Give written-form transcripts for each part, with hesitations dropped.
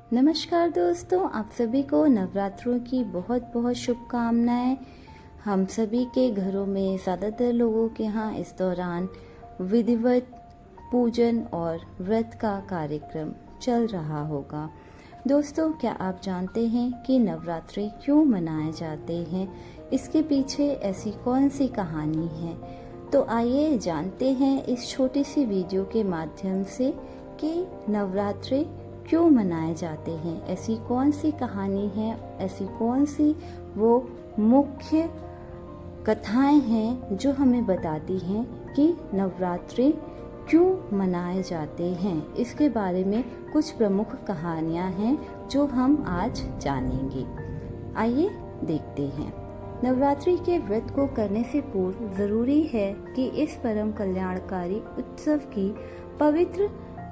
नमस्कार दोस्तों, आप सभी को नवरात्रों की बहुत बहुत शुभकामनाएं। हम सभी के घरों में ज़्यादातर लोगों के यहाँ इस दौरान विधिवत पूजन और व्रत का कार्यक्रम चल रहा होगा। दोस्तों, क्या आप जानते हैं कि नवरात्रि क्यों मनाए जाते हैं? इसके पीछे ऐसी कौन सी कहानी है? तो आइए जानते हैं इस छोटी सी वीडियो के माध्यम से कि नवरात्रि क्यों मनाए जाते हैं, ऐसी कौन सी कहानी है, ऐसी कौन सी वो मुख्य कथाएं हैं जो हमें बताती हैं कि नवरात्रि क्यों मनाए जाते हैं। इसके बारे में कुछ प्रमुख कहानियां हैं जो हम आज जानेंगे। आइए देखते हैं। नवरात्रि के व्रत को करने से पूर्व जरूरी है कि इस परम कल्याणकारी उत्सव की पवित्र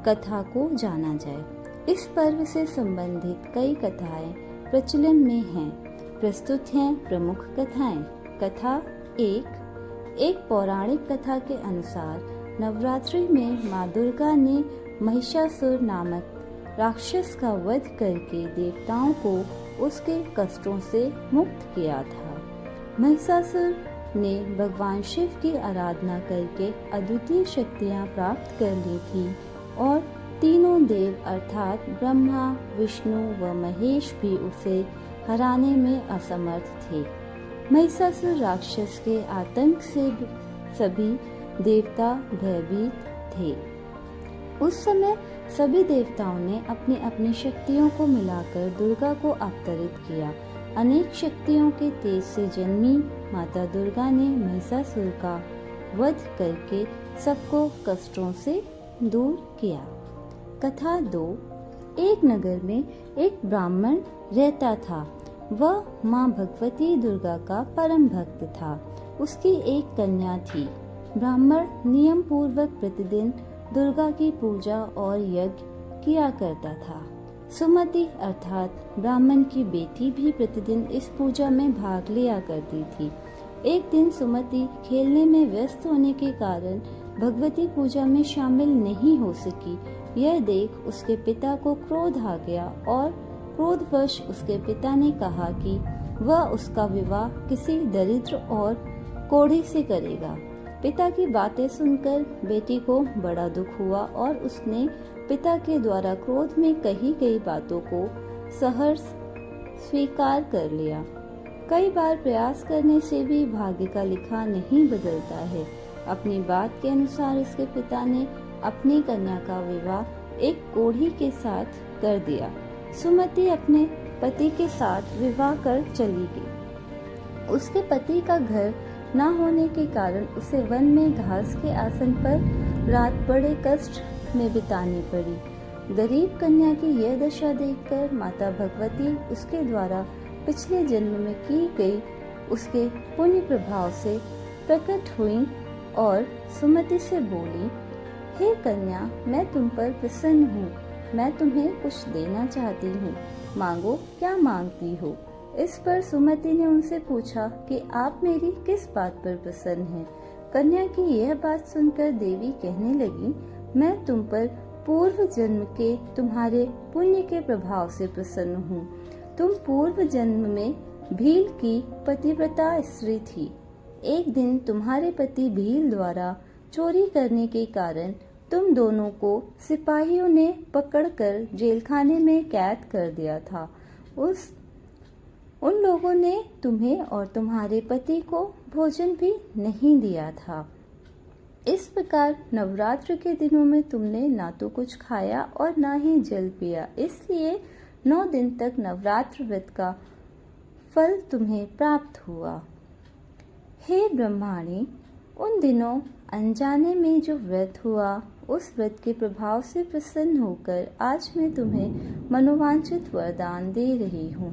कथा को जाना जाए। इस पर्व से संबंधित कई कथाएं प्रचलन में हैं। प्रस्तुत हैं प्रमुख कथाएं। कथा एक पौराणिक कथा के अनुसार नवरात्रि में माँ दुर्गा ने महिषासुर नामक राक्षस का वध करके देवताओं को उसके कष्टों से मुक्त किया था। महिषासुर ने भगवान शिव की आराधना करके अद्वितीय शक्तियाँ प्राप्त कर ली थी और तीनों देव अर्थात ब्रह्मा, विष्णु व महेश भी उसे हराने में असमर्थ थे। महिषासुर राक्षस के आतंक से सभी देवता भयभीत थे। उस समय सभी देवताओं ने अपनी अपनी शक्तियों को मिलाकर दुर्गा को अवतरित किया। अनेक शक्तियों के तेज से जन्मी माता दुर्गा ने महिषासुर का वध करके सबको कष्टों से दूर किया। कथा 2। एक नगर में एक ब्राह्मण रहता था। वह माँ भगवती दुर्गा का परम भक्त था। उसकी एक कन्या थी। ब्राह्मण नियम पूर्वक प्रतिदिन दुर्गा की पूजा और यज्ञ किया करता था। सुमति अर्थात ब्राह्मण की बेटी भी प्रतिदिन इस पूजा में भाग लिया करती थी। एक दिन सुमति खेलने में व्यस्त होने के कारण भगवती पूजा में शामिल नहीं हो सकी। यह देख उसके पिता को क्रोध आ गया और क्रोधवश उसके पिता ने कहा कि वह उसका विवाह किसी दरिद्र और कोढ़ी से करेगा। पिता की बातें सुनकर बेटी को बड़ा दुख हुआ और उसने पिता के द्वारा क्रोध में कही गई बातों को सहर्ष स्वीकार कर लिया। कई बार प्रयास करने से भी भाग्य का लिखा नहीं बदलता है। अपनी बात के अनुसार उसके पिता ने अपनी कन्या का विवाह एक कोढ़ी के साथ कर दिया। सुमति अपने पति के साथ विवाह कर चली गई। उसके पति का घर न होने के कारण उसे वन में घास के आसन पर रात बड़े कष्ट में बितानी पड़ी। गरीब कन्या की यह दशा देखकर माता भगवती उसके द्वारा पिछले जन्म में की गई उसके पुण्य प्रभाव से प्रकट हुई और सुमति से बोली, हे कन्या, मैं तुम पर प्रसन्न हूँ। मैं तुम्हें कुछ देना चाहती हूँ। मांगो, क्या मांगती हो? इस पर सुमति ने उनसे पूछा कि आप मेरी किस बात पर प्रसन्न हैं? कन्या की यह बात सुनकर देवी कहने लगी, मैं तुम पर पूर्व जन्म के तुम्हारे पुण्य के प्रभाव से प्रसन्न हूँ। तुम पूर्व जन्म में भील की पतिव्रता स्त्री थी। एक दिन तुम्हारे पति भील द्वारा चोरी करने के कारण तुम दोनों को सिपाहियों ने पकड़कर जेलखाने में कैद कर दिया था। उन लोगों ने तुम्हें और तुम्हारे पति को भोजन भी नहीं दिया था। इस प्रकार नवरात्र के दिनों में तुमने ना तो कुछ खाया और ना ही जल पिया। इसलिए 9 दिन तक नवरात्र व्रत का फल तुम्हें प्राप्त हुआ। हे ब्रह्माणी, उन दिनों अनजाने में जो व्रत हुआ, उस व्रत के प्रभाव से प्रसन्न होकर आज मैं तुम्हें मनोवांछित वरदान दे रही हूँ।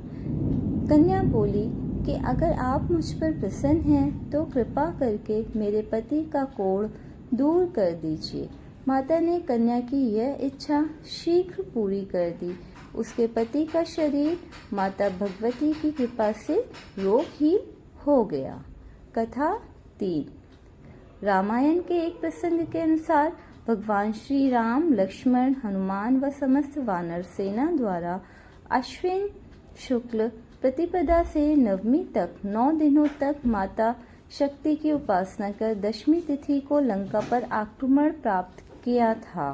कन्या बोली कि अगर आप मुझ पर प्रसन्न हैं तो कृपा करके मेरे पति का कोढ़ दूर कर दीजिए। माता ने कन्या की यह इच्छा शीघ्र पूरी कर दी। उसके पति का शरीर माता भगवती की कृपा से रोगहीन हो गया। कथा 3। रामायण के एक प्रसंग के अनुसार भगवान श्री राम, लक्ष्मण, हनुमान व समस्त वानर सेना द्वारा अश्विन शुक्ल प्रतिपदा से नवमी तक 9 दिनों तक माता शक्ति की उपासना कर दशमी तिथि को लंका पर आक्रमण प्राप्त किया था।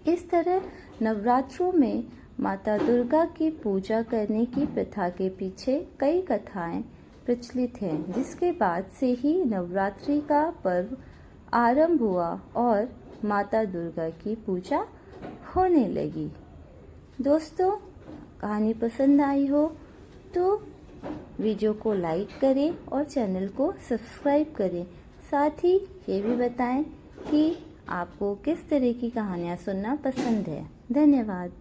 इस तरह नवरात्रों में माता दुर्गा की पूजा करने की प्रथा के पीछे कई कथाएं प्रचलित हैं, जिसके बाद से ही नवरात्रि का पर्व आरंभ हुआ और माता दुर्गा की पूजा होने लगी। दोस्तों, कहानी पसंद आई हो तो वीडियो को लाइक करें और चैनल को सब्सक्राइब करें। साथ ही ये भी बताएं कि आपको किस तरह की कहानियाँ सुनना पसंद है। धन्यवाद।